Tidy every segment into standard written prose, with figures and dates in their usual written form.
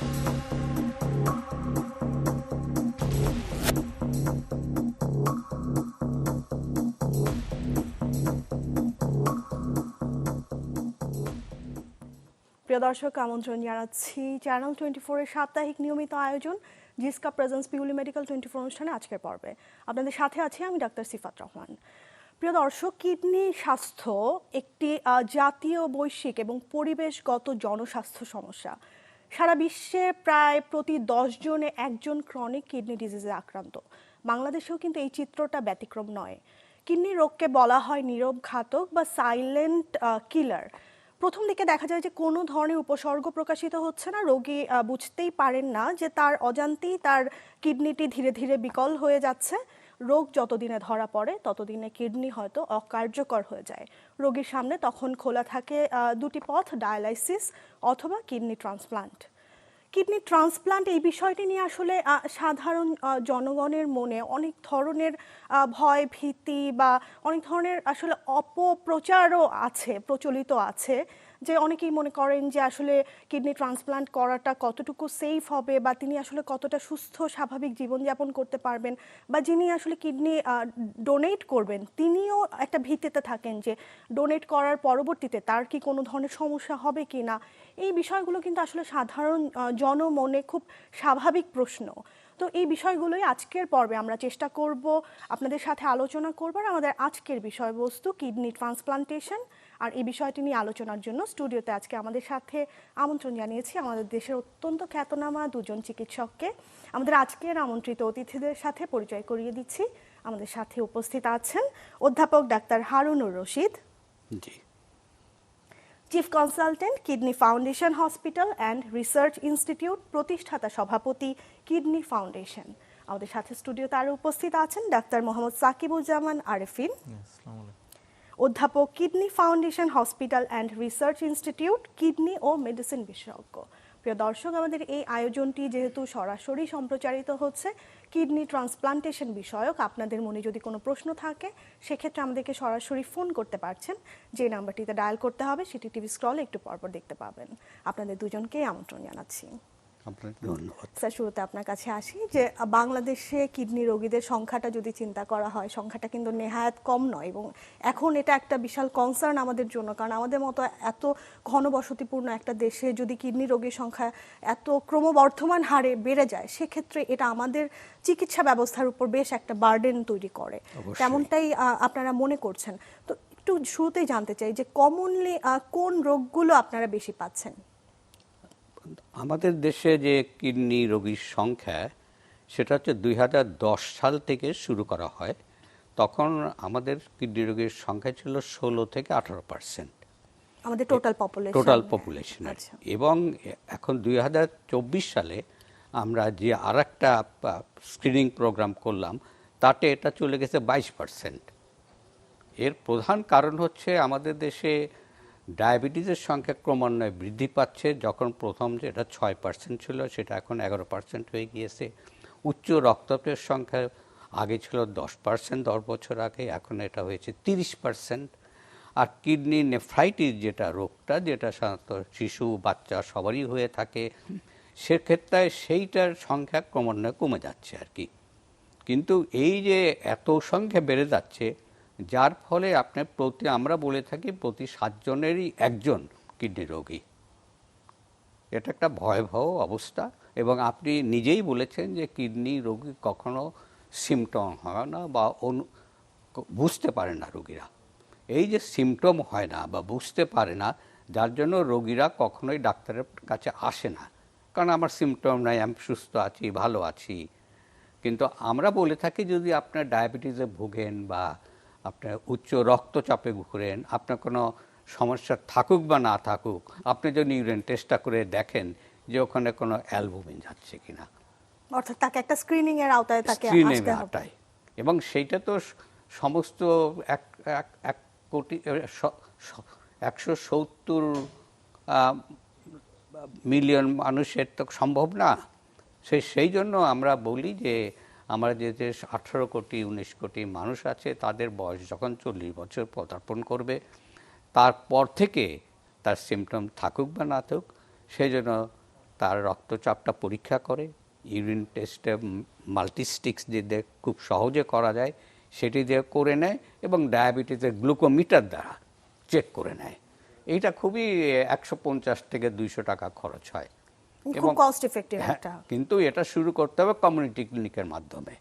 প্রিয় দর্শক, আমন্ত্রণ জানাচ্ছি চ্যানেল 24-এর সাপ্তাহিক নিয়মিত আয়োজন জিসকা প্রেজেন্স পিউলি মেডিকেল 24 অনুষ্ঠানে আজকের পর্বে আপনাদের সাথে আছি আমি ডাক্তার সিফাত রহমান। প্রিয় দর্শক, কিডনি স্বাস্থ্য একটি জাতীয়, বৈশ্বিক এবং পরিবেশগত জনস্বাস্থ্য সমস্যা। সারা বিশ্বে প্রায় প্রতি 10 জনে একজন ক্রনিক কিডনি ডিজিজে আক্রান্ত। বাংলাদেশেও কিন্তু এই চিত্রটা ব্যতিক্রম নয়। কিডনি রোগকে বলা হয় নীরব ঘাতক বা সাইলেন্ট কিলার। প্রথম দিকে দেখা যায় যে কোনো ধরনের উপসর্গ প্রকাশিত হচ্ছে না, রোগী বুঝতেই পারেন না যে তার অজান্তেই তার কিডনিটি ধীরে ধীরে বিকল হয়ে যাচ্ছে। রোগ যতদিনে ধরা পড়ে ততদিনে কিডনি হয়তো অকার্যকর হয়ে যায়। রোগীর সামনে তখন খোলা থাকে দুটি পথ, ডায়ালাইসিস অথবা কিডনি ট্রান্সপ্লান্ট। কিডনি ট্রান্সপ্লান্ট এই বিষয়টি নিয়ে আসলে সাধারণ জনগণের মনে অনেক ধরনের ভয়, ভীতি বা অনেক ধরনের আসলে অপপ্রচারও আছে, প্রচলিত আছে, যে অনেকেই মনে করেন যে আসলে কিডনি ট্রান্সপ্লান্ট করাটা কতটুকু সেফ হবে বা তিনি আসলে কতটা সুস্থ স্বাভাবিক জীবনযাপন করতে পারবেন, বা যিনি আসলে কিডনি ডোনেট করবেন তিনিও একটা ভীতিতে থাকেন যে ডোনেট করার পরবর্তীতে তার কি কোনো ধরনের সমস্যা হবে কি না। এই বিষয়গুলো কিন্তু আসলে সাধারণ জনমনে খুব স্বাভাবিক প্রশ্ন। তো এই বিষয়গুলোই আজকের পর্বে আমরা চেষ্টা করব আপনাদের সাথে আলোচনা করবার। আমাদের আজকের বিষয়বস্তু কিডনি ট্রান্সপ্লান্টেশন। আর এই বিষয়টি নিয়ে আলোচনার জন্য স্টুডিওতে আজকে আমাদের সাথে আমন্ত্রণ জানিয়েছি আমাদের দেশের অত্যন্ত খ্যাতনামা দুজন চিকিৎসককে। আমাদের আজকের আমন্ত্রিত অতিথিদের সাথে পরিচয় করিয়ে দিচ্ছি। আমাদের সাথে উপস্থিত আছেন অধ্যাপক doctor Harunur Rashid, chief consultant, kidney foundation hospital and research institute, প্রতিষ্ঠাতা সভাপতি, কিডনি ফাউন্ডেশন। আমাদের সাথে স্টুডিওতে আরও উপস্থিত আছেন ডাক্তার মোহাম্মদ সাকিবুজ্জামান আরেফিন, অধ্যাপক, kidney foundation hospital and research institute, kidney ও মেডিসিন বিশেষজ্ঞ। প্রিয় দর্শক, আমাদের এই আয়োজনটি যেহেতু সরাসরি সম্প্রচারিত হচ্ছে কিডনি ট্রান্সপ্লান্টেশন বিষয়ক, আপনাদের মনে যদি কোনো প্রশ্ন থাকে সেক্ষেত্রে আমাদেরকে সরাসরি ফোন করতে পারছেন। যে নাম্বারটিতে ডায়াল করতে হবে সেটি টিভি স্ক্রলে একটু পরপর দেখতে পাবেন। আপনাদের দুজনকেই আমন্ত্রণ জানাচ্ছি। ধন্যবাদ স্যার, শুরুতে আপনার কাছে আসি যে বাংলাদেশে কিডনি রোগীদের সংখ্যাটা যদি চিন্তা করা হয়, সংখ্যাটা কিন্তু নেহায়াত কম নয় এবং এখন এটা একটা বিশাল কনসার্ন আমাদের জন্য, কারণ আমাদের মতো এত ঘনবসতিপূর্ণ একটা দেশে যদি কিডনি রোগীর সংখ্যা এত ক্রমবর্ধমান হারে বেড়ে যায় সেক্ষেত্রে এটা আমাদের চিকিৎসা ব্যবস্থার উপর বেশ একটা বার্ডেন তৈরি করে। তেমনটাই আপনারা মনে করছেন। তো একটু শুরুতেই জানতে চাই যে কমনলি কোন রোগগুলো আপনারা বেশি পাচ্ছেন? আমাদের দেশে যে কিডনি রোগীর সংখ্যা সেটা হচ্ছে 2010 সাল থেকে শুরু করা হয়। তখন আমাদের কিডনি রোগীর সংখ্যা ছিল 16 থেকে 18% আমাদের টোটাল পপুলেশন। এবং এখন 2024 সালে আমরা যে আরেকটা স্ক্রিনিং প্রোগ্রাম করলাম তাতে এটা চলে গেছে 22%। এর প্রধান কারণ হচ্ছে আমাদের দেশে ডায়াবেটিসের সংখ্যা ক্রমান্বয়ে বৃদ্ধি পাচ্ছে। যখন প্রথম যেটা 6% ছিল সেটা এখন 11% হয়ে গিয়েছে। উচ্চ রক্তচাপের সংখ্যা আগে ছিল 10%, 10 বছর আগে, এখন এটা হয়েছে 30%। আর কিডনি নেফ্রাইটিস যেটা রোগটা, যেটা সাধারণত শিশু, বাচ্চা সবারই হয়ে থাকে, সেক্ষেত্রে সেইটার সংখ্যা ক্রমান্বয়ে কমে যাচ্ছে আর কি। কিন্তু এই যে এত সংখ্যা বেড়ে যাচ্ছে, যার ফলে আপনার আমরা বলে থাকি প্রতি 7 জনেরই একজন কিডনি রোগী। এটা একটা ভয়াবহ অবস্থা। এবং আপনি নিজেই বলেছেন যে কিডনি রোগী কখনো সিমটম হয় না বা বুঝতে পারে না রোগীরা। এই যে সিমটম হয় না বা বুঝতে পারে না, যার জন্য রোগীরা কখনোই ডাক্তারের কাছে আসে না, কারণ আমার সিমটম নাই, আমি সুস্থ আছি, ভালো আছি। কিন্তু আমরা বলে থাকি যদি আপনার ডায়াবেটিসে ভোগেন বা আপনার উচ্চ রক্তচাপে ভোগেন, আপনার কোনো সমস্যা থাকুক বা না থাকুক, আপনি যদি ইউরিন টেস্টটা করে দেখেন যে ওখানে কোনো অ্যালবুমিন যাচ্ছে কিনা, অর্থাৎ তাকে একটা স্ক্রিনিং এর আওতায় তাকে আসতে হবে। এবং সেইটা তো সমস্ত 170 মিলিয়ন মানুষের তো সম্ভব না। সেই জন্য আমরা বলি যে আমরা যে 18 কোটি 19 কোটি মানুষ আছে, তাদের বয়স যখন 40 বছর পদার্পণ করবে তারপর থেকে তার সিমটম থাকুক বা না থাকুক, সেই জন্য তার রক্তচাপটা পরীক্ষা করে, ইউরিন টেস্টে মাল্টিস্টিক্স দিয়ে খুব সহজে করা যায় সেটি দিয়ে করে নেয়, এবং ডায়াবেটিসের গ্লুকোমিটার দ্বারা চেক করে নেয়। এইটা খুবই 150 থেকে 200 টাকা খরচ হয়, খুব কস্ট ইফেক্টিভ একটা। কিন্তু এটা শুরু করতে হবে কমিউনিটি ক্লিনিকের মাধ্যমে।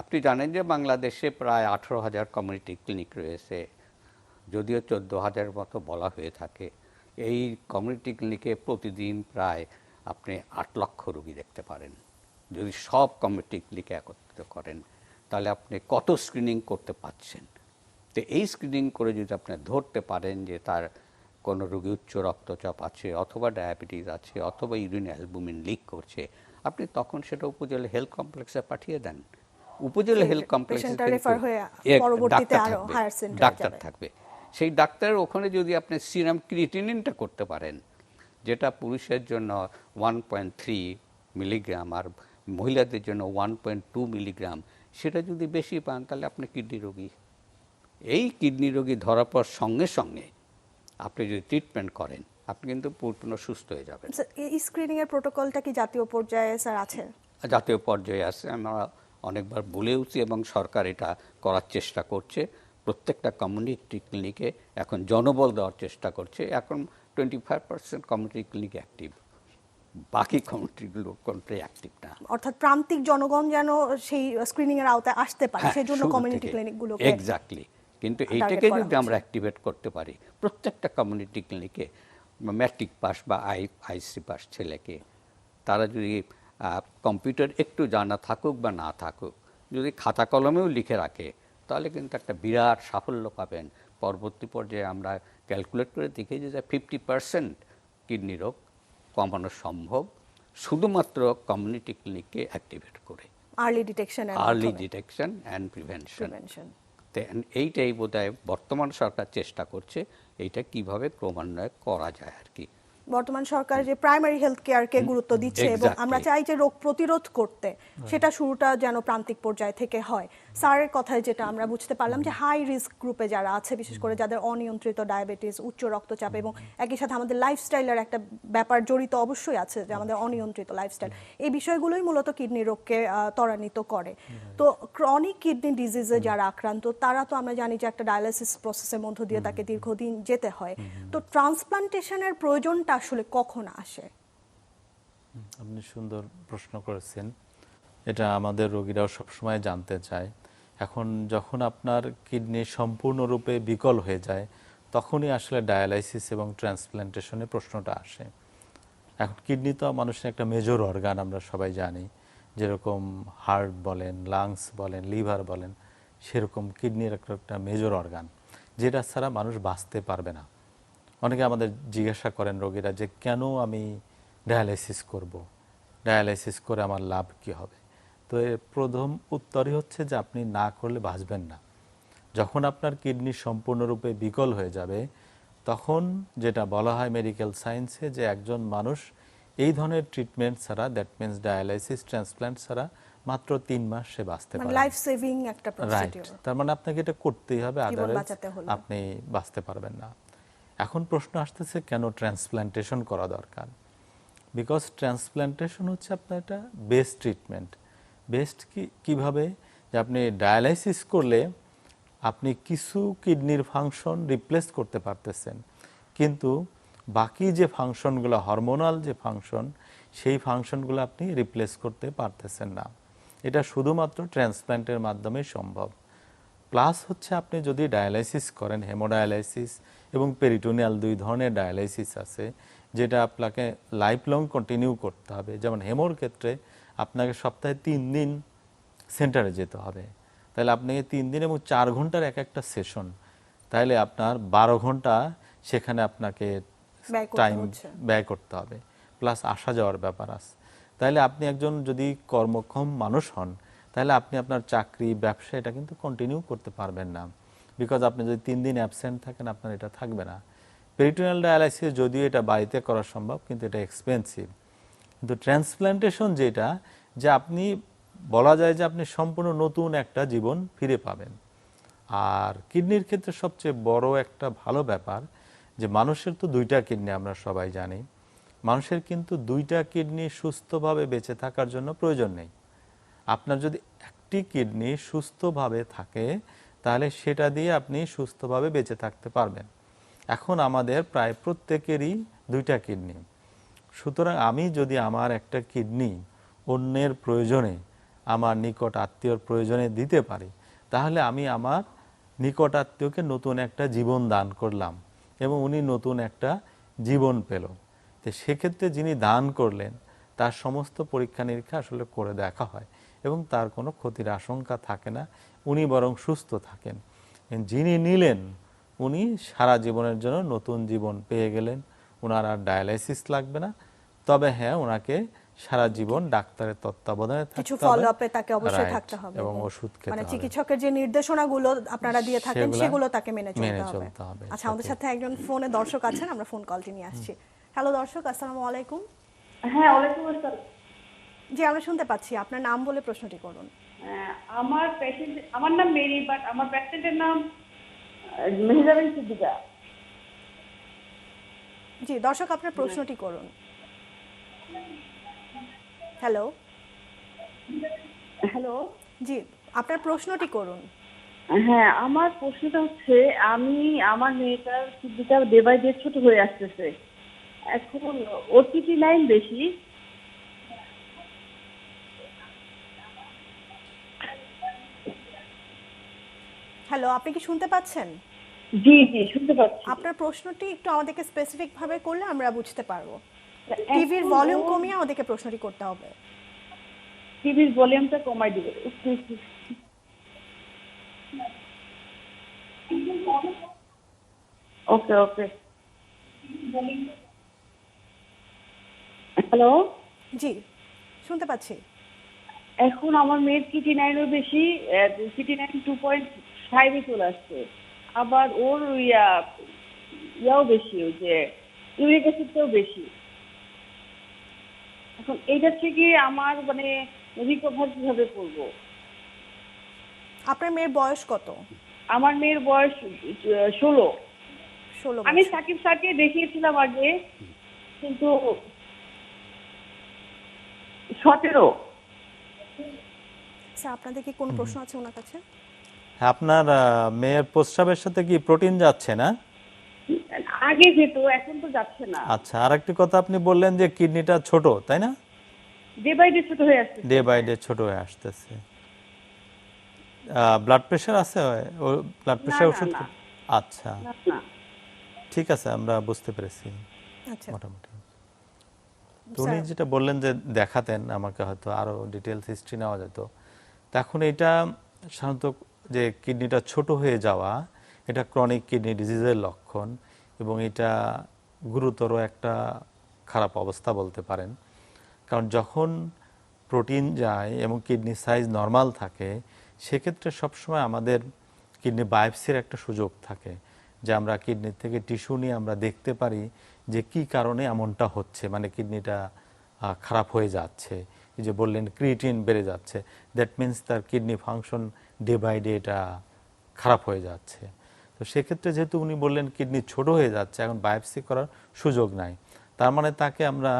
আপনি জানেন যে বাংলাদেশে প্রায় 18,000 কমিউনিটি ক্লিনিক রয়েছে, যদিও 14,000 মতো বলা হয়ে থাকে। এই কমিউনিটি ক্লিনিকে প্রতিদিন প্রায় আপনি 8 লক্ষ রোগী দেখতে পারেন। যদি সব কমিউনিটি ক্লিনিকে একত্রিত করেন তাহলে আপনি কত স্ক্রিনিং করতে পারছেন। তো এই স্ক্রিনিং করে যদি আপনি ধরতে পারেন যে তার কোনো রোগী উচ্চ রক্তচাপ আছে, অথবা ডায়াবেটিস আছে, অথবা ইউরিন অ্যালবুমিন লিক করছে, আপনি তখন সেটা উপজেলা হেলথ কমপ্লেক্সে পাঠিয়ে দেন। উপজেলা হেলথ কমপ্লেক্সে ডাক্তার থাকবে। সেই ডাক্তারের ওখানে যদি আপনি সিরাম ক্রিয়েটিনিনটা করতে পারেন, যেটা পুরুষের জন্য 1.3 মিলিগ্রাম আর মহিলাদের জন্য 1.2 মিলিগ্রাম, সেটা যদি বেশি পান তাহলে আপনি কিডনি রোগী। এই কিডনি রোগী ধরার পর সঙ্গে সঙ্গে আপনি যদি ট্রিটমেন্ট করেন, আপনি কিন্তু পূর্ণ সুস্থ হয়ে যাবেন। এই স্ক্রিনিং এর প্রোটোকলটা কি জাতীয় পর্যায়ে স্যার আছে? জাতীয় পর্যায়ে আছে, আমরা অনেকবার বলেওছি এবং সরকার এটা করার চেষ্টা করছে। প্রত্যেকটা কমিউনিটি ক্লিনিকে এখন জনবল দেওয়ার চেষ্টা করছে। এখন 25% কমিউনিটি ক্লিনিক অ্যাক্টিভ, বাকি কমিউনিটিগুলো কোনটাই অ্যাক্টিভ না। অর্থাৎ প্রান্তিক জনগণ যেন সেই স্ক্রিনিং এর আওতায় আসতে পারে, সেজন্য কমিউনিটি ক্লিনিকগুলোকে এক্স্যাক্টলি। কিন্তু এইটাকে যদি আমরা অ্যাক্টিভেট করতে পারি, প্রত্যেকটা কমিউনিটি ক্লিনিকে ম্যাট্রিক পাস বা আইসি পাস ছেলেকে, তারা যদি কম্পিউটার একটু জানা থাকুক বা না থাকুক, যদি খাতা কলমেও লিখে রাখে, তাহলে কিন্তু একটা বিরাট সাফল্য পাবেন। পরবর্তী পর্যায়ে আমরা ক্যালকুলেট করে দেখেছি যে 50% কিডনি রোগ কমানো সম্ভব শুধুমাত্র কমিউনিটি ক্লিনিককে অ্যাক্টিভেট করে। Early detection and prevention. এইটাই বোধহয় বর্তমান সরকার চেষ্টা করছে, এইটা কিভাবে ক্রমান্বয়ে করা যায় আর কি। বর্তমান সরকার যে প্রাইমারি হেলথ কেয়ারকে গুরুত্ব দিচ্ছে এবং আমরা চাই যে রোগ প্রতিরোধ করতে, সেটা শুরুটা যেন প্রান্তিক পর্যায় থেকে হয়। স্যারের কথায় যেটা আমরা বুঝতে পারলাম যে হাই রিস্ক গ্রুপে যারা আছে, বিশেষ করে যাদের অনিয়ন্ত্রিত ডায়াবেটিস, উচ্চ রক্তচাপ, এবং একই সাথে আমাদের লাইফস্টাইলের একটা ব্যাপার জড়িত অবশ্যই আছে, যে আমাদের অনিয়ন্ত্রিত লাইফস্টাইল, এই বিষয়গুলোই মূলত কিডনি রোগকে ত্বরান্বিত করে। তো ক্রনিক কিডনি ডিজিজে যারা আক্রান্ত, তারা তো আমরা জানি যে একটা ডায়ালাইসিস প্রসেসের মধ্য দিয়ে তাকে দীর্ঘদিন যেতে হয়। তো ট্রান্সপ্লান্টেশনের প্রয়োজনটা আসলে কখন আসে? আপনি সুন্দর প্রশ্ন করেছেন, এটা আমাদের রোগীরাও সবসময় জানতে চায়। এখন যখন আপনার কিডনি সম্পূর্ণরূপে বিকল হয়ে যায়, তখনই আসলে ডায়ালাইসিস এবং ট্রান্সপ্লান্টেশনের প্রশ্নটা আসে। এখন কিডনি তো মানুষের একটা মেজর অর্গান, আমরা সবাই জানি। যেরকম হার্ট বলেন, লাংস বলেন, লিভার বলেন, সেরকম কিডনির একটা মেজর অর্গান, যেটা ছাড়া মানুষ বাঁচতে পারবে না। অনেকে আমাদের জিজ্ঞাসা করেন রোগীরা যে কেন আমি ডায়ালাইসিস করব, ডায়ালাইসিস করে আমার লাভ কি হবে? তো এর প্রথম উত্তরই হচ্ছে যে আপনি না করলে বাঁচবেন না। যখন আপনার কিডনি সম্পূর্ণরূপে বিকল হয়ে যাবে, তখন যেটা বলা হয় মেডিকেল সায়েন্সে, যে একজন মানুষ এই ধরনের ট্রিটমেন্ট ছাড়া, দ্যাট মিনস ডায়ালাইসিস, ট্রান্সপ্লান্ট ছাড়া মাত্র 3 মাস সে বাঁচতে পারে। লাইফ সেভিং একটা প্রসিডিউর। তার মানে আপনাকে এটা করতেই হবে, আদারওয়াইজ আপনি বাঁচতে পারবেন না। এখন প্রশ্ন আসতেছে কেন ট্রান্সপ্লান্টেশন করা দরকার? বিকজ ট্রান্সপ্লান্টেশন হচ্ছে আপনার একটা বেস্ট ট্রিটমেন্ট। বেস্ট কিভাবে? যে আপনি ডায়ালাইসিস করলে আপনি কিছু কিডনির ফাংশন রিপ্লেস করতে পারতেছেন, কিন্তু বাকি যে ফাংশনগুলো, হরমোনাল যে ফাংশন, সেই ফাংশনগুলো আপনি রিপ্লেস করতে পারতেছেন না। এটা শুধুমাত্র ট্রান্সপ্লান্টের মাধ্যমে সম্ভব। প্লাস হচ্ছে আপনি যদি ডায়ালাইসিস করেন, হেমোডায়ালাইসিস এবং পেরিটোনিয়াল, 2 ধরনের ডায়ালাইসিস আছে, যেটা আপনাকে লাইফ লং কন্টিনিউ করতে হবে। যেমন হেমোর ক্ষেত্রে আপনাকে সপ্তাহে 3 দিন সেন্টারে যেতে হবে, তাহলে আপনাকে 3 দিন এবং 4 ঘন্টার একটা সেশন, তাহলে আপনার 12 ঘন্টা সেখানে আপনাকে টাইম ব্যয় করতে হবে, প্লাস আসা যাওয়ার ব্যাপার আছে। তাহলে আপনি একজন যদি কর্মক্ষম মানুষ হন, তাহলে আপনি আপনার চাকরি, ব্যবসা এটা কিন্তু কন্টিনিউ করতে পারবেন না, বিকজ আপনি যদি 3 দিন অ্যাবসেন্ট থাকেন, আপনার এটা থাকবে না। পেরিটোনিয়াল ডায়ালাইসিস যদিও এটা বাড়িতে করা সম্ভব, কিন্তু এটা এক্সপেন্সিভ। কিন্তু ট্রান্সপ্লান্টেশন যেটা, যে আপনি বলা যায় যে আপনি সম্পূর্ণ নতুন একটা জীবন ফিরে পাবেন। আর কিডনির ক্ষেত্রে সবচেয়ে বড় একটা ভালো ব্যাপার, যে মানুষের তো 2টা কিডনি আমরা সবাই জানি। মানুষের কিন্তু 2টা কিডনি সুস্থভাবে বেঁচে থাকার জন্য প্রয়োজন নেই। আপনার যদি একটি কিডনি সুস্থভাবে থাকে তাহলে সেটা দিয়ে আপনি সুস্থভাবে বেঁচে থাকতে পারবেন। এখন আমাদের প্রায় প্রত্যেকেরই 2টা কিডনি। সুতরাং আমি যদি আমার একটা কিডনি অন্যের প্রয়োজনে, আমার নিকট আত্মীয়র প্রয়োজনে দিতে পারি, তাহলে আমি আমার নিকট আত্মীয়কে নতুন একটা জীবন দান করলাম এবং উনি নতুন একটা জীবন পেল। তো সেক্ষেত্রে যিনি দান করলেন তার সমস্ত পরীক্ষা নিরীক্ষা আসলে করে দেখা হয় এবং তার কোনো ক্ষতির আশঙ্কা থাকে না, উনি বরং সুস্থ থাকেন। যিনি নিলেন উনি সারা জীবনের জন্য নতুন জীবন পেয়ে গেলেন, ওনার আর ডায়ালাইসিস লাগবে না। তবে হ্যাঁ, ওনাকে সারা জীবন ডাক্তারের তত্ত্বাবধানে কিছু থাকতে ফলো হবে আপে তাকে অবশ্যই থাকতে হবে এবং ওষুধ খেতে মানে হবে। চিকিৎসকের যে নির্দেশনাগুলো আপনারা দিয়ে থাকেন সেগুলো তাকে মেনে চলতে চলতে হবে। আচ্ছা, আমাদের সাথে একজন ফোনে দর্শক আছেন, আমরা ফোন কলটি নিয়ে আসছি। হ্যালো দর্শক, আসসালামু আলাইকুম। হ্যাঁ, ওয়ালাইকুম আসসালাম। জি, আমরা শুনতে পাচ্ছি, আপনার নাম বলে প্রশ্নটি করুন। আমার নাম মেরি, বাট আমার পেশেন্টের নাম মেহজাবিন সিদ্দিকা। জি দর্শক, আপনার প্রশ্নটি করুন। হ্যালো। হ্যালো। জি, আপনার প্রশ্নটি করুন। হ্যাঁ, আমার প্রশ্নটা হচ্ছে, আমার মেয়েটার সিদ্দিকা ডে বাই ডে ছোট হয়ে আসতেছে। এখন ওর কিডনি লাইন বেশি। হ্যালো, আপনি কি শুনতে পাচ্ছেন? জি জি, শুনতে পাচ্ছি। আপনার প্রশ্নটি একটু আমাদেরকে স্পেসিফিক ভাবে করলে আমরা বুঝতে পারবো। টিভির ভলিউম কমিয়ে আমাদেরকে প্রশ্নটি করতে হবে। টিভির ভলিউমটা কমাই দিবে। ওকে ওকে। হ্যালো। জি, শুনতে পাচ্ছি। এখন আমার মেয়ের কিডনি নাইনও বেশি, কিডনি নাইন 2.5 চলে আসছে। আবার ওর ইয়াও বেশি, ওই যে ইউরিক অ্যাসিডটাও বেশি। এখন এইটা থেকে আমার মানে রিকভার কিভাবে করবো? আপনার মেয়ের বয়স কত? আমার মেয়ের বয়স 16। 16 আমি বছর। সাকিব স্যারকে দেখিয়েছিলাম আগে, কিন্তু 17। স্যার, আপনাদের কি কোনো প্রশ্ন আছে ওনার কাছে? হ্যাঁ, আপনার মেয়ের প্রস্রাবের সাথে কি প্রোটিন যাচ্ছে না? আগে যেত, এখন তো যাচ্ছে না। আচ্ছা, আরেকটি কথা, আপনি বললেন যে কিডনিটা ছোট, তাই না? ডে বাই ডে ছোট হয়ে আসছে। ডে বাই ডে ছোট হয়ে আসতেছে। ব্লাড প্রেশার আছে? ও ব্লাড প্রেশার ওষুধ? আচ্ছা, না। ঠিক আছে, আমরা বুঝতে পেরেছি আচ্ছা মোটামুটি। তো উনি যেটা বললেন যে দেখাতেন আমাকে, হয়তো আরো ডিটেইলস হিস্ট্রি নেওয়া যেত। তখন এটা সাধারণত যে কিডনিটা ছোট হয়ে যাওয়া, এটা ক্রনিক কিডনি ডিজিজের লক্ষণ এবং এটা গুরুতর একটা খারাপ অবস্থা বলতে পারেন। কারণ যখন প্রোটিন যায় এবং কিডনি সাইজ নর্মাল থাকে, সেক্ষেত্রে সবসময় আমাদের কিডনি বায়োপসির একটা সুযোগ থাকে, যে আমরা কিডনি থেকে টিস্যু নিয়ে আমরা দেখতে পারি যে কি কারণে এমনটা হচ্ছে, মানে কিডনিটা খারাপ হয়ে যাচ্ছে। এই যে বললেন ক্রিয়েটিন বেড়ে যাচ্ছে, দ্যাট মিনস তার kidney function day by day এটা খারাপ হয়ে যাচ্ছে। তো সেক্ষেত্রে যেহেতু উনি বললেন কিডনি ছোট হয়ে যাচ্ছে, এখন বায়োপসি করার সুযোগ নাই, তার মানে তাকে আমরা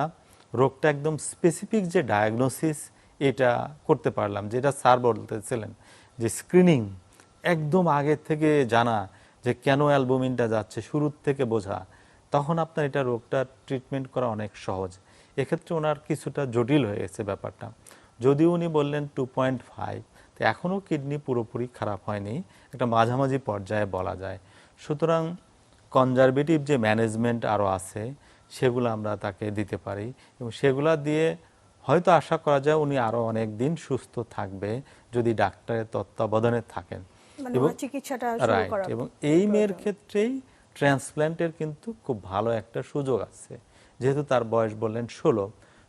রোগটা একদম স্পেসিফিক যে ডায়াগনোসিস এটা করতে পারলাম, যেটা স্যার বলতেছিলেন যে স্ক্রিনিং, একদম আগে থেকে জানা যে কেন অ্যালবুমিনটা যাচ্ছে, শুরুর থেকে বোঝা, তখন আপনার এটা রোগটা ট্রিটমেন্ট করা অনেক সহজ। এক্ষেত্রে ওনার কিছুটা জটিল হয়ে গেছে ব্যাপারটা। যদিও উনি বললেন 2.5, তো এখনও কিডনি পুরোপুরি খারাপ হয়নি, একটা মাঝামাঝি পর্যায়ে বলা যায়। সুতরাং কনজারভেটিভ যে ম্যানেজমেন্ট আরও আছে সেগুলো আমরা তাকে দিতে পারি এবং সেগুলা দিয়ে হয়তো আশা করা যায় উনি আরও অনেক দিন সুস্থ থাকবে যদি ডাক্তারের তত্ত্বাবধানে থাকেন। এবং চিকিৎসাটা রাইট, এবং এই মেয়ের ক্ষেত্রেই ট্রান্সপ্ল্যান্টের কিন্তু খুব ভালো একটা সুযোগ আছে, যেহেতু তার বয়স বললেন 16।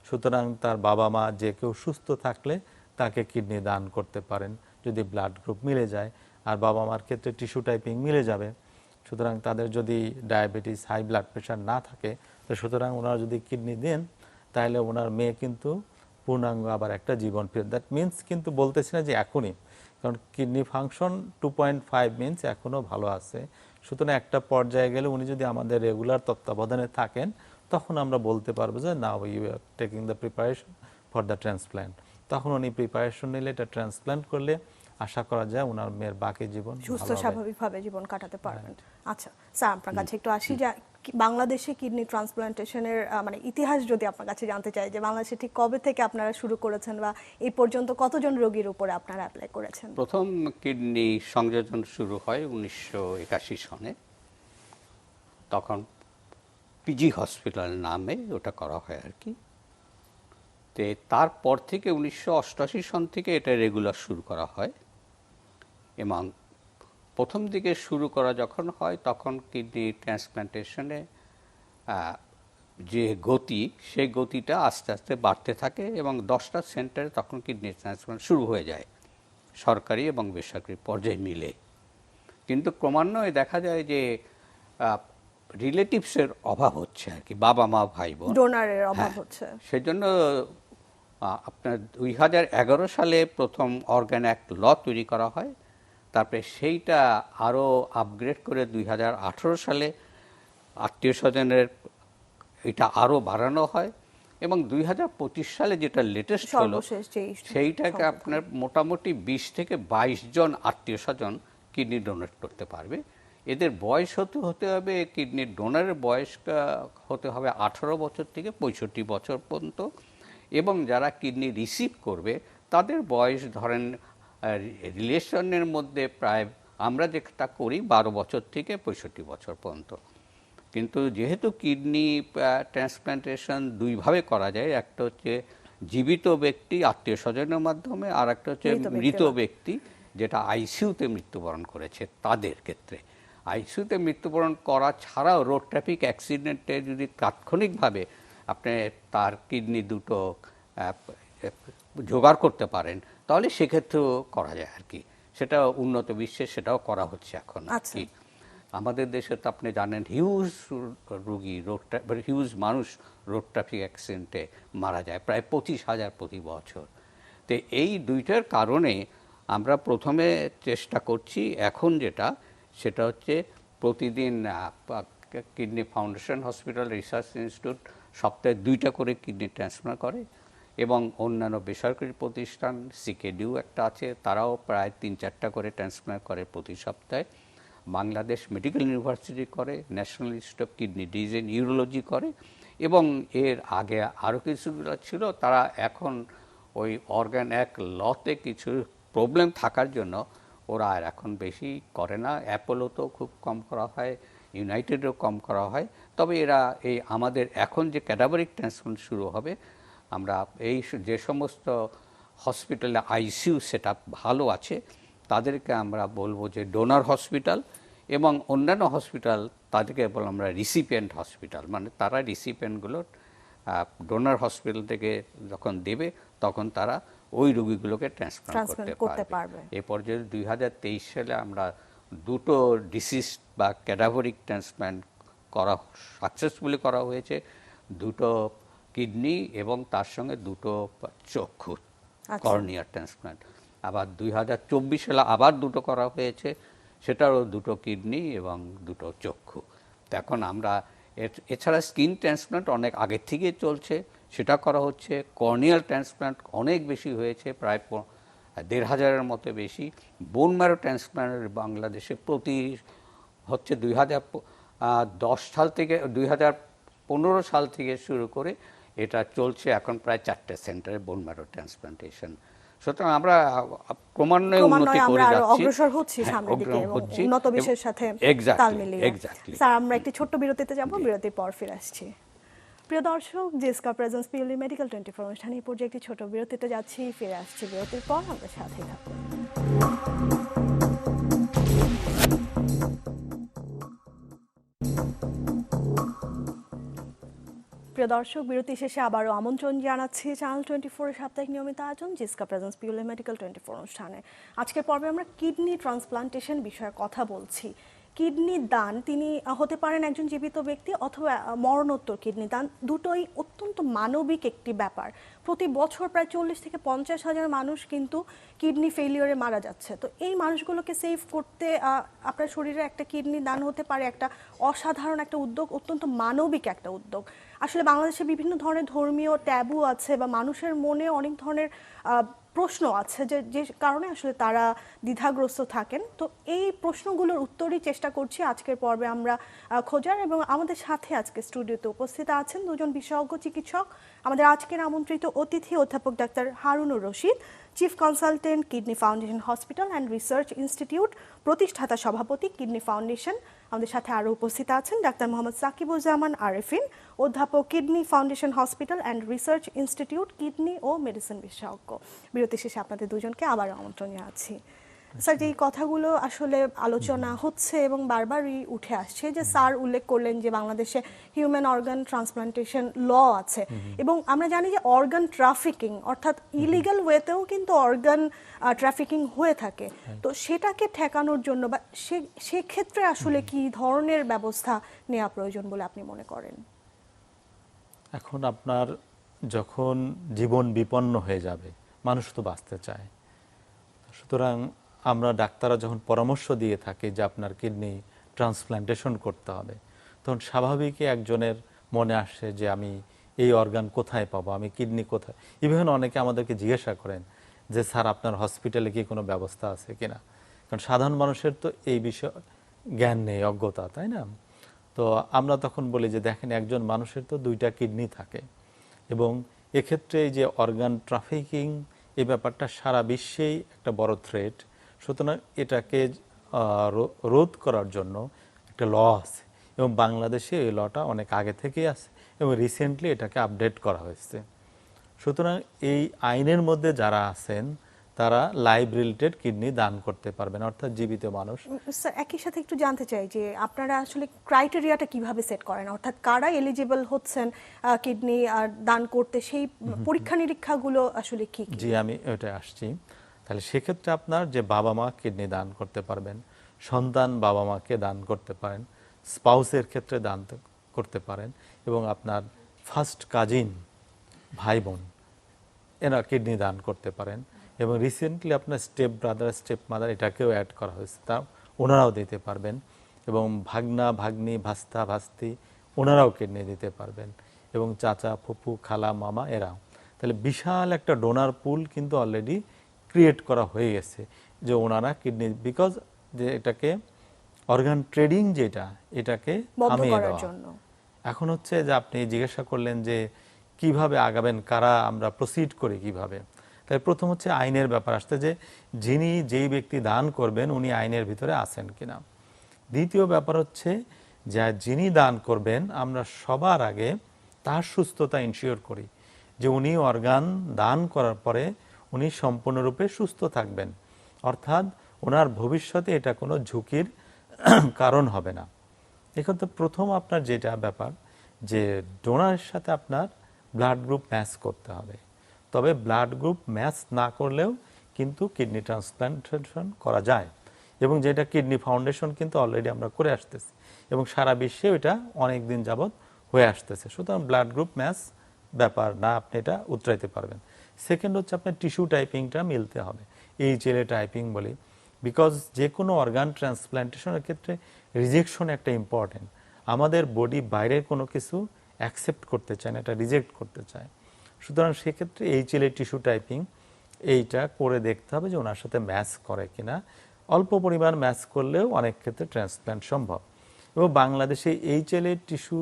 সুতরাং তার বাবা মা যে কেউ সুস্থ থাকলে তাকে কিডনি দান করতে পারেন যদি ব্লাড গ্রুপ মিলে যায়, আর বাবা মার ক্ষেত্রে টিস্যু টাইপিং মিলে যাবে। সুতরাং তাদের যদি ডায়াবেটিস, হাই ব্লাড প্রেশার না থাকে, তো সুতরাং ওনারা যদি কিডনি দেন তাহলে ওনার মেয়ে কিন্তু পূর্ণাঙ্গ আবার একটা জীবন ফিরে। দ্যাট মিনস কিন্তু বলতেছি না যে এখনই, কারণ কিডনি ফাংশন 2.5 মিনস এখনও ভালো আছে। সুতরাং একটা পর্যায়ে গেলে উনি যদি আমাদের রেগুলার তত্ত্বাবধানে থাকেন তখন আমরা বলতে পারবো যে now you are taking the preparation for the transplant. তখন উনি প্রিপারেশন নিলে এটা ট্রান্সপ্ল্যান্ট করলে আশা করা যায় ওনার মেয়ের বাকি জীবন সুস্থ স্বাভাবিকভাবে জীবন কাটাতে পারবেন। আচ্ছা স্যার, আপনার কাছে একটু আসি যে বাংলাদেশে কিডনি ট্রান্সপ্লান্টেশনের মানে ইতিহাস যদি আপনার কাছে জানতে চাই, যে বাংলাদেশে ঠিক কবে থেকে আপনারা শুরু করেছেন বা এই পর্যন্ত কতজন রোগীর উপরে আপনারা অ্যাপ্লাই করেছেন? প্রথম কিডনি সংযোজন শুরু হয় 1981 সনে। তখন পিজি হসপিটাল নামে ওটা করা হয় আর কি। তো তারপর থেকে 1988 সন থেকে এটা রেগুলার শুরু করা হয়। এবং প্রথম দিকে শুরু করা যখন হয় তখন কিডনি ট্রান্সপ্ল্যান্টেশনে যে গতি, সেই গতিটা আস্তে আস্তে বাড়তে থাকে এবং 10টা সেন্টারে তখন কিডনি ট্রান্সপ্ল্যান্ট শুরু হয়ে যায়, সরকারি এবং বেসরকারি পর্যায়ে মিলে। কিন্তু ক্রমান্বয়ে দেখা যায় যে রিলেটিভসের অভাব হচ্ছে আর কি, বাবা মা ভাই বোন ডোনারের অভাব হচ্ছে। সেজন্য আপনার 2011 সালে প্রথম অর্গান অ্যাক্ট ল তৈরি করা হয়। তারপরে সেইটা আরও আপগ্রেড করে 2018 সালে আত্মীয় স্বজনের এটা আরও বাড়ানো হয় এবং 2025 সালে যেটা লেটেস্ট হলো সেইটাকে আপনার মোটামুটি 20 থেকে 22 জন আত্মীয় স্বজন কিডনি ডোনেট করতে পারবে। এদের বয়স হতে হবে, কিডনি ডোনারের বয়স হতে হবে 18 বছর থেকে 65 বছর পর্যন্ত, এবং যারা কিডনি রিসিভ করবে তাদের বয়স ধরেন রিলেশনের মধ্যে প্রায় আমরা যেটা করি 12 বছর থেকে 65 বছর পর্যন্ত। কিন্তু যেহেতু কিডনি ট্রান্সপ্ল্যান্টেশন দুইভাবে করা যায়, একটা হচ্ছে জীবিত ব্যক্তি আত্মীয় স্বজনের মাধ্যমে, আর একটা হচ্ছে মৃত ব্যক্তি যেটা আইসিইউতে মৃত্যুবরণ করেছে তাদের ক্ষেত্রে। আইসিইউতে মৃত্যুবরণ করা ছাড়াও রোড ট্রাফিক অ্যাক্সিডেন্টে যদি তাৎক্ষণিকভাবে আপনি তার কিডনি দুটো জোগাড় করতে পারেন তাহলে সেক্ষেত্রেও করা যায় আর কি। সেটা উন্নত বিশ্বে সেটাও করা হচ্ছে এখন আর কি। আমাদের দেশে তো আপনি জানেন হিউজ রোগী হিউজ মানুষ রোড ট্রাফিক অ্যাক্সিডেন্টে মারা যায়, প্রায় 25,000 প্রতি বছর। তো এই দুইটার কারণে আমরা প্রথমে চেষ্টা করছি এখন সেটা হচ্ছে প্রতিদিন kidney foundation hospital research institute সপ্তাহে 2টা করে কিডনি ট্রান্সপ্লান্ট করে, এবং অন্যান্য বেসরকারি প্রতিষ্ঠান সিকেডিউ একটা আছে, তারাও প্রায় 3-4টা করে ট্রান্সপ্লান্ট করে প্রতি সপ্তাহে। বাংলাদেশ মেডিকেল ইউনিভার্সিটি করে, national institute of kidney disease and neurology করে, এবং এর আগে আরও কিছুগুলো ছিল। তারা এখন ওই অর্গান অ্যাক্ট লতে কিছু প্রবলেম থাকার জন্য ওরা আর এখন বেশি করে না। অ্যাপোলোতেও খুব কম করা হয়, ইউনাইটেডেও কম করা হয়। তবে এরা এই আমাদের এখন যে ক্যাডাভারিক ট্রান্সপ্লান্ট শুরু হবে, আমরা এই যে সমস্ত হসপিটালে আইসিইউ সেটআপ ভালো আছে তাদেরকে আমরা বলবো যে ডোনার হসপিটাল, এবং অন্যান্য হসপিটাল তাদেরকে বলবো আমরা রিসিপিয়েন্ট হসপিটাল। মানে তারা রিসিপিয়েন্টগুলো ডোনার হসপিটাল থেকে যখন দেবে তখন তারা ওই রোগীগুলোকে ট্রান্সপ্লান্ট করতে পারবে। এ পর্যায়ে 2023 সালে আমরা 2টো ডিসিজ বা ক্যাডাভারিক ট্রান্সপ্লান্ট সাকসেসফুলি করা হয়েছে, 2টো কিডনি এবং তার সঙ্গে 2টো চক্ষু কর্নিয়া ট্রান্সপ্লান্ট। আবার 2024 সালে আবার 2টো করা হয়েছে, সেটারও 2টো কিডনি এবং 2টো চক্ষু। এখন আমরা এছাড়া স্কিন ট্রান্সপ্লান্ট অনেক আগের থেকেই চলছে, সেটা করা হচ্ছে। কর্নিয়াল ট্রান্সপ্লান্ট অনেক বেশি হয়েছে, প্রায় 1,500-এর মতো বেশি। বোন ম্যারো ট্রান্সপ্লান্ট বাংলাদেশে প্রতি হচ্ছে 2010 সাল থেকে 2015 সাল থেকে শুরু করে এটা চলছে এখন প্রায় 4টে সেন্টারে বোন ম্যারো ট্রান্সপ্লান্টেশন। সুতরাং আমরা ক্রমান্বয়ে উন্নতি করে যাচ্ছি, অগ্রসর হচ্ছি সামনের দিকে এবং উন্নত বিশ্বের সাথে তাল মিলিয়ে। স্যার, আমরা একটি ছোট্ট বিরতিতে যাব, বিরতির পর ফিরে আসছি। প্রিয় দর্শক, জিসকা প্রেজেন্স পিউলি মেডিকেল 24 অনুষ্ঠানে এই পর্যায়ে একটি ছোট বিরতিতে যাচ্ছি, ফিরে আসছি বিরতির পর। আমরা সাথেই থাকুন। প্রিয় দর্শক, বিরতি শেষে আবারও আমন্ত্রণ জানাচ্ছি চ্যানেল 24-এর সাপ্তাহিক নিয়মিত আয়োজন জিসকা প্রেজেন্স পিউলি মেডিকেল 24 অনুষ্ঠানে। আজকের পর্বে আমরা কিডনি ট্রান্সপ্লান্টেশন বিষয়ে কথা বলছি। কিডনি দান তিনি হতে পারেন একজন জীবিত ব্যক্তি অথবা মরণোত্তর কিডনি দান, দুটোই অত্যন্ত মানবিক একটি ব্যাপার। প্রতি বছর প্রায় 40 থেকে 50 হাজার মানুষ কিন্তু কিডনি ফেলিওরে মারা যাচ্ছে। তো এই মানুষগুলোকে সেভ করতে আপনার শরীরে একটা কিডনি দান হতে পারে একটা অসাধারণ একটা উদ্যোগ, অত্যন্ত মানবিক একটা উদ্যোগ। আসলে বাংলাদেশে বিভিন্ন ধরনের ধর্মীয় ট্যাবু আছে বা মানুষের মনে অনেক ধরনের প্রশ্ন আছে যে কারণে আসলে তারা দ্বিধাগ্রস্ত থাকেন। তো এই প্রশ্নগুলোর উত্তরই চেষ্টা করছি আজকের পর্বে আমরা খোঁজার, এবং আমাদের সাথে আজকে স্টুডিওতে উপস্থিত আছেন দুজন বিশেষজ্ঞ চিকিৎসক। আমাদের আজকের আমন্ত্রিত অতিথি অধ্যাপক doctor Harunur Rashid, chief consultant, kidney foundation hospital and research institute, প্রতিষ্ঠাতা সভাপতি, কিডনি ফাউন্ডেশন। আমাদের সাথে আরও উপস্থিত আছেন ডাক্তার মোহাম্মদ সাকিবুজ্জামান আরেফিন, অধ্যাপক, kidney foundation hospital and research institute, kidney ও মেডিসিন বিশেষজ্ঞ। বিরতি শেষে আপনাদের দুজনকে আবার আমন্ত্রণ জানাচ্ছি। স্যার, যে কথাগুলো আসলে আলোচনা হচ্ছে এবং বারবারই উঠে আসছে, যে স্যার উল্লেখ করলেন যে বাংলাদেশে হিউম্যান অর্গান ট্রান্সপ্লান্টেশন ল আছে, এবং আমরা জানি যে অর্গান ট্রাফিকিং অর্থাৎ ইলিগাল ওয়েতেও কিন্তু অর্গান ট্রাফিকিং হয়ে থাকে। তো সেটাকে ঠেকানোর জন্য বা সেক্ষেত্রে আসলে কি ধরনের ব্যবস্থা নেওয়া প্রয়োজন বলে আপনি মনে করেন? এখন আপনার যখন জীবন বিপন্ন হয়ে যাবে, মানুষ তো বাঁচতে চায়, সুতরাং আমরা ডাক্তাররা যখন পরামর্শ দিয়ে থাকি যে আপনার কিডনি ট্রান্সপ্লান্টেশন করতে হবে, তখন স্বাভাবিকই একজনের মনে আসে যে আমি এই অর্গান কোথায় পাবো, আমি কিডনি কোথায়। ইভেন অনেকে আমাদেরকে জিজ্ঞাসা করেন যে স্যার আপনার হসপিটালে কি কোনো ব্যবস্থা আছে কিনা, কারণ সাধারণ মানুষের তো এই বিষয়ে জ্ঞান নেই, অজ্ঞতা, তাই না? তো আমরা তখন বলি যে দেখেন, একজন মানুষের তো 2টা কিডনি থাকে, এবং এক্ষেত্রে এই যে অর্গান ট্রাফিকিং এই ব্যাপারটা সারা বিশ্বেই একটা বড় থ্রেট। সুতরাং এটাকে রোধ করার জন্য একটা ল আছে, এবং বাংলাদেশে এই লটা অনেক আগে থেকেই আছে, এবং রিসেন্টলি এটাকে আপডেট করা হয়েছে। সুতরাং এই আইনের মধ্যে যারা আছেন তারা লাইভ রিলেটেড কিডনি দান করতে পারবেন, অর্থাৎ জীবিত মানুষ। স্যার, একই সাথে একটু জানতে চাই যে আপনারা আসলে ক্রাইটেরিয়াটা কিভাবে সেট করেন, অর্থাৎ কারা এলিজিবল হচ্ছেন কিডনি দান করতে, সেই পরীক্ষা নিরীক্ষাগুলো আসলে কি? জি, আমি ওটা আসছি। তাহলে সেক্ষেত্রে আপনার যে বাবা মা কিডনি দান করতে পারবেন, সন্তান বাবা মাকে দান করতে পারেন, স্পাউসের ক্ষেত্রে দান করতে পারেন, এবং আপনার ফার্স্ট কাজিন ভাই বোন এরা কিডনি দান করতে পারেন, এবং রিসেন্টলি আপনার স্টেপ ব্রাদার, স্টেপ মাদার এটাকেও অ্যাড করা হয়েছে, তা ওনারাও দিতে পারবেন, এবং ভাগনা, ভাগ্নি, ভাস্তা, ভাস্তি ওনারাও কিডনি দিতে পারবেন, এবং চাচা, ফুপু, খালা, মামা এরাও। তাহলে বিশাল একটা ডোনার পুল কিন্তু অলরেডি ক্রিয়েট করা হয়ে গেছে, যে ওনারা কিডনি, বিকজ যে এটাকে অর্গান ট্রেডিং যেটা, এটাকে থামিয়ে দেওয়া। এখন হচ্ছে যে আপনি জিজ্ঞাসা করলেন যে কিভাবে আগাবেন, কারা আমরা প্রসিড করি কিভাবে। তাই প্রথম হচ্ছে আইনের ব্যাপার আসতে, যে যিনি যেই ব্যক্তি দান করবেন উনি আইনের ভিতরে আছেন কিনা। দ্বিতীয় ব্যাপার হচ্ছে যে যিনি দান করবেন আমরা সবার আগে তার সুস্থতা ইনশিওর করি, যে উনি অর্গান দান করার পরে উনি সম্পূর্ণরূপে সুস্থ থাকবেন, অর্থাৎ ওনার ভবিষ্যতে এটা কোনো ঝুঁকির কারণ হবে না। এখন তো প্রথম আপনার যেটা ব্যাপার, যে ডোনারের সাথে আপনার ব্লাড গ্রুপ ম্যাচ করতে হবে। তবে ব্লাড গ্রুপ ম্যাচ না করলেও কিন্তু কিডনি ট্রান্সপ্লান্টেশন করা যায়, এবং যেটা কিডনি ফাউন্ডেশন কিন্তু অলরেডি আমরা করে আসতেছি, এবং সারা বিশ্বে এটা অনেক দিন যাবৎ হয়ে আসতেছে। সুতরাং ব্লাড গ্রুপ ম্যাচ ব্যাপার না, আপনি এটা উতরাইতে পারবেন। সেকেন্ড হচ্ছে আপনার টিস্যু টাইপিংটা মিলতে হবে, HLA টাইপিং বলি, বিকজ যে কোনো অর্গান ট্রান্সপ্লান্টেশনের ক্ষেত্রে রিজেকশন একটা ইম্পর্টেন্ট। আমাদের বডি বাইরের কোনো কিছু অ্যাকসেপ্ট করতে চায় না, এটা রিজেক্ট করতে চায়। সুতরাং সেক্ষেত্রে HLA টিস্যু টাইপিং এইটা করে দেখতে হবে যে ওনার সাথে ম্যাচ করে কিনা। অল্প পরিমাণ ম্যাচ করলেও অনেক ক্ষেত্রে ট্রান্সপ্লান্ট সম্ভব। এবং বাংলাদেশে HLA টিস্যু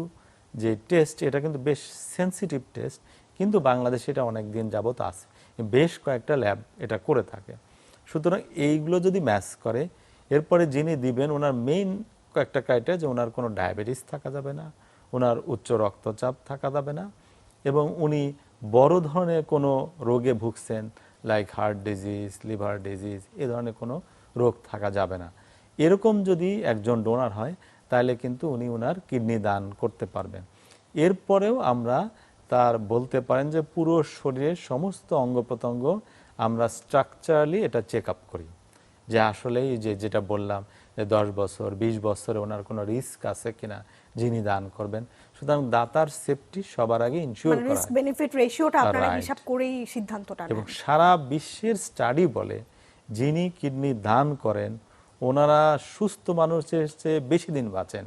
যে টেস্ট, এটা কিন্তু বেশ সেন্সিটিভ টেস্ট, কিন্তু বাংলাদেশে এটা অনেক দিন যাবত আছে, বেশ কয়েকটা ল্যাব এটা করে থাকে। সুতরাং এইগুলো যদি ম্যাচ করে, এরপরে যিনি দিবেন ওনার মেইন কয়েকটা ক্রাইটেরিয়া, যে ওনার কোনো ডায়াবেটিস থাকা যাবে না, ওনার উচ্চ রক্তচাপ থাকা যাবে না, এবং উনি বড় ধরনের কোনো রোগে ভুগছেন, like heart disease, liver disease, এ ধরনের কোনো রোগ থাকা যাবে না। এরকম যদি একজন ডোনার হয়, তাহলে কিন্তু উনি ওনার কিডনি দান করতে পারবেন। এরপরেও আমরা তার বলতে পারেন যে পুরো শরীরের সমস্ত অঙ্গ প্রত্যঙ্গ আমরা স্ট্রাকচারালি এটা চেক আপ করি, যে আসলেই যেটা বললাম যে 10 বছর 20 বছরে ওনার কোনো রিস্ক আছে কিনা যিনি দান করবেন। সুতরাং দাতার সেফটি সবার আগে ইনশিওর করা, রিস্ক বেনিফিট রেশিওটা আপনারা হিসাব করেই সিদ্ধান্তটা নেন। এবং সারা বিশ্বের স্টাডি বলে যিনি কিডনি দান করেন ওনারা সুস্থ মানুষের চেয়ে বেশি দিন বাঁচেন।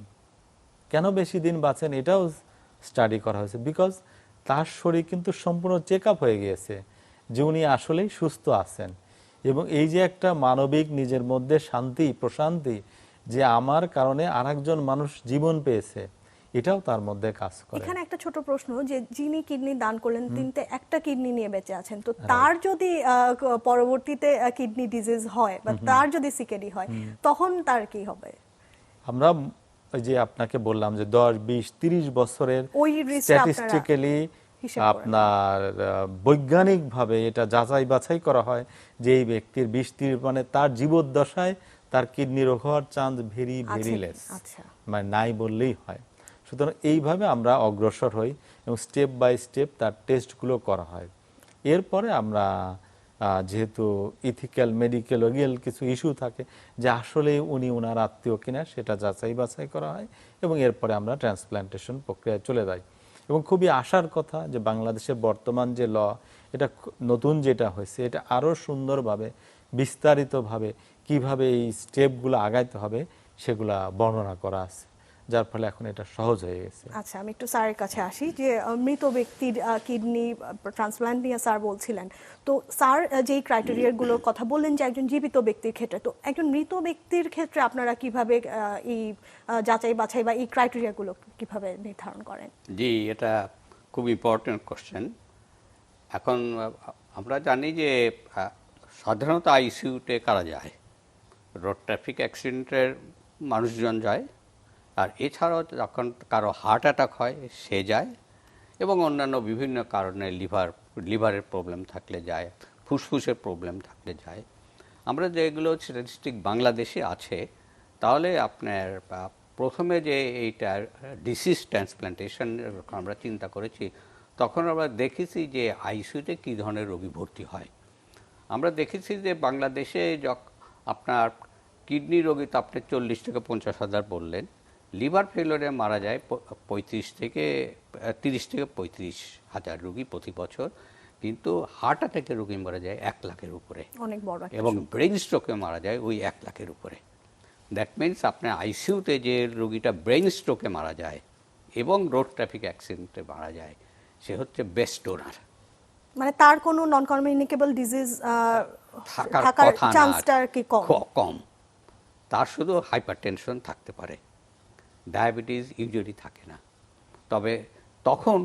কেন বেশি দিন বাঁচেন এটাও স্টাডি করা হয়েছে, বিকজ তার শরীর কিন্তু সম্পূর্ণ চেক আপ হয়ে গিয়েছে যে উনি আসলেই সুস্থ আছেন। এবং এই যে একটা মানবিক নিজের মধ্যে শান্তি প্রশান্তি যে আমার কারণে আরেকজন মানুষ জীবন পেয়েছে, এটাও তার মধ্যে কাজ করে। এখানে একটা ছোট প্রশ্ন, যে যিনি কিডনি দান করলেন তিনি তো একটা কিডনি নিয়ে বেঁচে আছেন, তো তার যদি পরবর্তীতে কিডনি ডিজিজ হয় বা তার যদি সিকেডি হয় তখন তার কি হবে? আমরা ওই যে আপনাকে বললাম যে 10, 20, 30 বছরের ওই risk টা স্ট্যাটিস্টিক্যালি হিসেব করেন। আপনার বৈজ্ঞানিকভাবে এটা যাচাই বাছাই করা হয় যে এই ব্যক্তির 20-30 মানে তার জীবদ্দশায় তার কিডনি রোগ হওয়ার চান্স ভেরি ভেরি লেস, আচ্ছা। মানে নাই বললেই হয়। সুতরাং এইভাবে আমরা অগ্রসর হই এবং স্টেপ বাই স্টেপ তার টেস্টগুলো করা হয়। এরপরে আমরা যেহেতু ইথিক্যাল মেডিকেল লিগ্যাল কিছু ইস্যু থাকে যে আসলে উনি ওনার আত্মীয় কিনা, সেটা যাচাই বাছাই করা হয় এবং এরপরে আমরা ট্রান্সপ্ল্যান্টেশন প্রক্রিয়ায় চলে যাই। এবং খুবই আশার কথা যে বাংলাদেশের বর্তমান যে ল, এটা নতুন যেটা হয়েছে, এটা আরও সুন্দরভাবে বিস্তারিতভাবে কিভাবে এই স্টেপগুলো আগাইতে হবে সেগুলা বর্ণনা করা আছে, যার ফলে এখন এটা সহজ হয়ে গেছে। আচ্ছা, আমি একটু স্যারের কাছে আসি, যে মৃত ব্যক্তির কিডনি ট্রান্সপ্ল্যান্ট নিয়ে স্যার বলছিলেন, তো স্যার যেই ক্রাইটেরিয়াগুলোর কথা বললেন যে একজন জীবিত ব্যক্তির ক্ষেত্রে, তো একজন মৃত ব্যক্তির ক্ষেত্রে আপনারা কিভাবে এই যাচাই বাছাই বা এই ক্রাইটেরিয়াগুলো কিভাবে নির্ধারণ করেন? জি, এটা খুব ইম্পর্টেন্ট কোশ্চেন। এখন আমরা জানি যে সাধারণত আইসিইউতে কারা যায়, রোড ট্রাফিক অ্যাক্সিডেন্টের মানুষজন যায়, আর এছাড়াও যখন কারো হার্ট অ্যাটাক হয় সে যায়, এবং অন্যান্য বিভিন্ন কারণে লিভারের প্রবলেম থাকলে যায়, ফুসফুসের প্রবলেম থাকলে যায়। আমরা যেগুলো স্ট্যাটিস্টিক বাংলাদেশে আছে, তাহলে আপনার প্রথমে যে এইটা ডিসিজ ট্রান্সপ্ল্যান্টেশন আমরা চিন্তা করেছি, তখন আমরা দেখেছি যে আইসিইউতে কী ধরনের রোগী ভর্তি হয়। আমরা দেখেছি যে বাংলাদেশে আপনার কিডনি রোগী তো আপনি 40 থেকে 50 হাজার বললেন, লিভার ফেলিওরে মারা যায় 30 থেকে 35 হাজার রোগী প্রতি বছর, কিন্তু হার্ট অ্যাটাকের রোগী মারা যায় 1 লাখের উপরে, অনেক বড় একটা এবং ব্রেন স্ট্রোকে মারা যায় ওই 1 লাখের উপরে। দ্যাট মিনস আপনার আইসিইউতে যে রোগীটা ব্রেন স্ট্রোকে মারা যায় এবং রোড ট্রাফিক অ্যাক্সিডেন্টে মারা যায়, সে হচ্ছে বেস্ট ডোনার। মানে তার কোনো নন কমিউনিকেবল ডিজিজ থাকার কথা চান্সটা কি কম? কম। তার শুধু হাইপারটেনশন থাকতে পারে, ডায়াবেটিস ইউজুয়ালি থাকে না। তবে তখন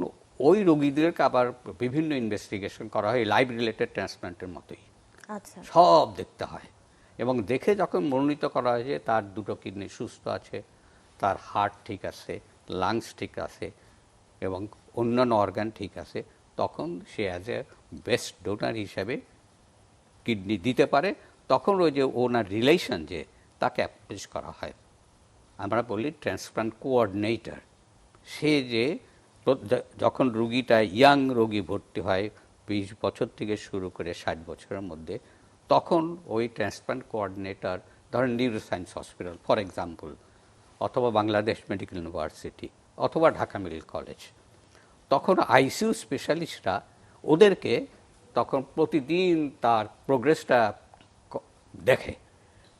ওই রোগীদেরকে আবার বিভিন্ন ইনভেস্টিগেশন করা হয়, লাইফ রিলেটেড ট্রান্সপ্ল্যান্টের মতোই। আচ্ছা, সব দেখতে হয়, এবং দেখে যখন মনোনীত করা হয় যে তার 2টো কিডনি সুস্থ আছে, তার হার্ট ঠিক আছে, লাংস ঠিক আছে, এবং অন্যান্য অর্গান ঠিক আছে, তখন সে অ্যাজ এ বেস্ট ডোনার হিসাবে কিডনি দিতে পারে। তখন ওই যে ওনার রিলেশন যে তাকে অ্যাপ্রোচ করা হয়, আমরা বলি ট্রান্সপ্লান্ট কোঅর্ডিনেটর। সে যে যখন রুগীটা ইয়াং রোগী ভর্তি হয় 20 বছর থেকে শুরু করে 60 বছরের মধ্যে, তখন ওই ট্রান্সপ্লান্ট কোঅর্ডিনেটর, ধরেন নিউরোসায়েন্স হসপিটাল ফর এক্সাম্পল, অথবা বাংলাদেশ মেডিকেল ইউনিভার্সিটি, অথবা ঢাকা মেডিকেল কলেজ, তখন আইসিইউ স্পেশালিস্টরা ওদেরকে তখন প্রতিদিন তার প্রোগ্রেসটা দেখে।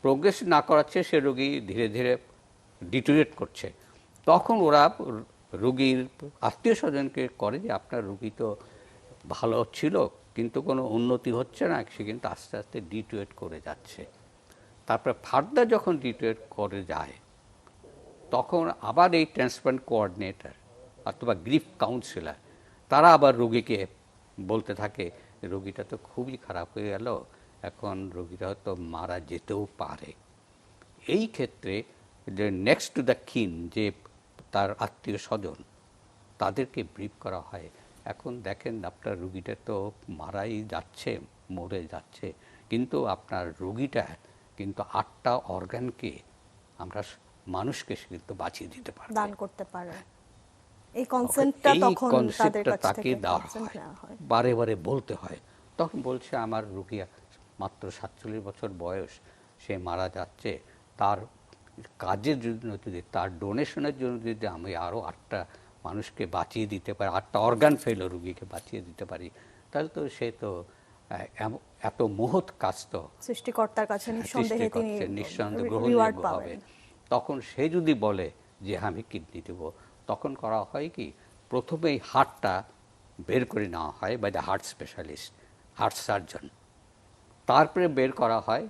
প্রোগ্রেস না করাচ্ছে সে রোগী ধীরে ধীরে ডিটোরিয়েট করছে, তখন ওরা রোগীর আত্মীয় স্বজনকে করে যে আপনার রোগী তো ভালো ছিল কিন্তু কোনো উন্নতি হচ্ছে না, সে কিন্তু আস্তে আস্তে ডিটোরিয়েট করে যাচ্ছে। তারপরে ফার্দার যখন ডিটোরিয়েট করে যায়, তখন আবার এই ট্রান্সপ্লান্ট কোঅর্ডিনেটর অথবা গ্রিফ কাউন্সিলর তারা আবার রোগীকে বলতে থাকে রোগীটা তো খুবই খারাপ হয়ে গেল, এখন রোগীটা হয়তো মারা যেতেও পারে। এই ক্ষেত্রে যে নেক্সট টু দ্য কিন, যে তার আত্মীয় স্বজন, তাদেরকে ব্রিফ করা হয়, এখন দেখেন আপনার রুগীটা তো মারাই যাচ্ছে, মরে যাচ্ছে, কিন্তু আপনার রুগীটা কিন্তু 8টা অর্গানকে আমরা মানুষকে কিন্তু বাঁচিয়ে দিতে পারে, দান করতে পারে। এই কনসেন্টটা তখন তাদের কাছ তাকে থেকে দেওয়া হয়, বারে বারে বলতে হয়। তখন বলছে আমার রুগী মাত্র 47 বছর বয়স, সে মারা যাচ্ছে, তার কাজের জন্য যদি, তার ডোনেশনের জন্য যদি আমি আরও 8টা মানুষকে বাঁচিয়ে দিতে পারি, 8টা অর্গান ফেলো রুগীকে বাঁচিয়ে দিতে পারি, তাহলে তো সে তো এত মহৎ কাজ তো সৃষ্টিকর্তার কাছে নিঃসন্দেহে তিনি গ্রহণযোগ্য হবে। তখন সে যদি বলে যে আমি কিডনি দেব, তখন করা হয় কি, প্রথমেই হার্টটা বের করে নেওয়া হয় by the heart specialist, heart surgeon. তারপরে বের করা হয়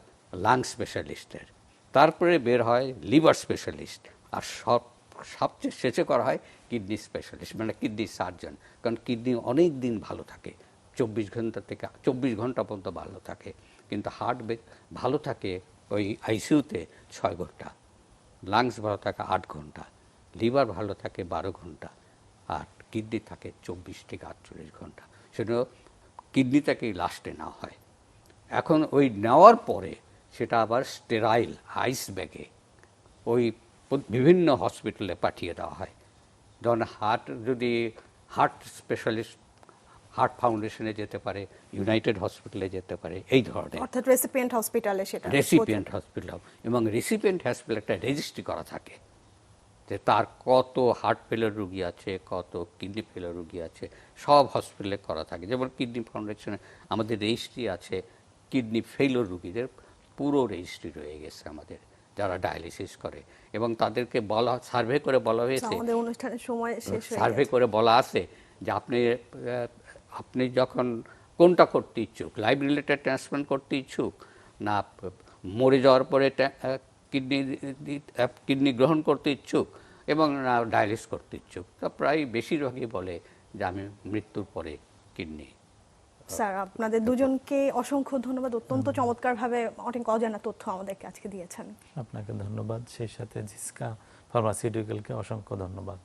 লাং স্পেশালিস্টের, তারপরে বের হয় লিভার স্পেশালিস্ট, আর সবচেয়ে শেষে করা হয় কিডনি স্পেশালিস্ট, মানে কিডনি সার্জন। কারণ কিডনি অনেক দিন ভালো থাকে, 24 ঘন্টা পর্যন্ত ভালো থাকে, কিন্তু হার্ট ভালো থাকে ওই আইসিইউতে 6 ঘন্টা, লাংস ভালো থাকে 8 ঘন্টা, লিভার ভালো থাকে 12 ঘন্টা, আর কিডনি থাকে 24 থেকে 48 ঘন্টা। সেটা কিডনিটাকেই লাস্টে নেওয়া হয়। এখন ওই নেওয়ার পরে সেটা আবার স্টেরাইল আইস ব্যাগে ওই বিভিন্ন হসপিটালে পাঠিয়ে দেওয়া হয়। যেমন যদি হার্ট স্পেশালিস্ট হার্ট ফাউন্ডেশনে যেতে পারে, ইউনাইটেড হসপিটালে যেতে পারে, এই ধরনের, অর্থাৎ রেসিপিয়েন্ট হসপিটালে সেটা রেসিপিয়েন্ট হসপিটাল। এবং রেসিপিয়েন্ট হসপিটালে একটা রেজিস্ট্রি করা থাকে যে তার কত হার্ট ফেলার রুগী আছে, কত কিডনি ফেলার রুগী আছে, সব হসপিটালে করা থাকে। যেমন কিডনি ফাউন্ডেশনে আমাদের রেজিস্ট্রি আছে, কিডনি ফেলার রুগীদের পুরো রেজিস্ট্রি রয়ে গেছে আমাদের, যারা ডায়ালিসিস করে। এবং তাদেরকে সার্ভে করে বলা হয়েছে, আমাদের অনুষ্ঠানের সময় শেষ হয়ে সার্ভে করে বলা আছে যে আপনি যখন কোনটা করতে ইচ্ছুক, লাইভ রিলেটেড ট্রান্সপ্লান্ট করতে ইচ্ছুক, না মরে যাওয়ার পরে কিডনি গ্রহণ করতে ইচ্ছুক, এবং না ডায়ালিসিস করতে ইচ্ছুক। তো প্রায় বেশিরভাগই বলে যে আমি মৃত্যুর পরে কিডনি। স্যার, আপনাদের দুজনকে অসংখ্য ধন্যবাদ, অত্যন্ত চমৎকারভাবে অনেক অজানা তথ্য আমাদেরকে আজকে দিয়েছেন। আপনাকে ধন্যবাদ, সেই সাথে জিসকা ফার্মাসিউটিক্যালকে অসংখ্য ধন্যবাদ,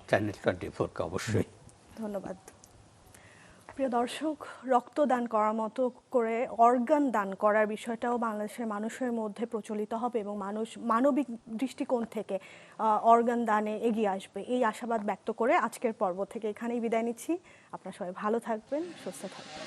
চ্যানেল 24কে অবশ্যই ধন্যবাদ। প্রিয় দর্শক, রক্তদান করার মতো করে অর্গান দান করার বিষয়টাও বাংলাদেশের মানুষের মধ্যে প্রচলিত হবে এবং মানুষ মানবিক দৃষ্টিকোণ থেকে অর্গান দানে এগিয়ে আসবে, এই আশাবাদ ব্যক্ত করে আজকের পর্ব থেকে এখানেই বিদায় নিচ্ছি। আপনারা সবাই ভালো থাকবেন, সুস্থ থাকবেন।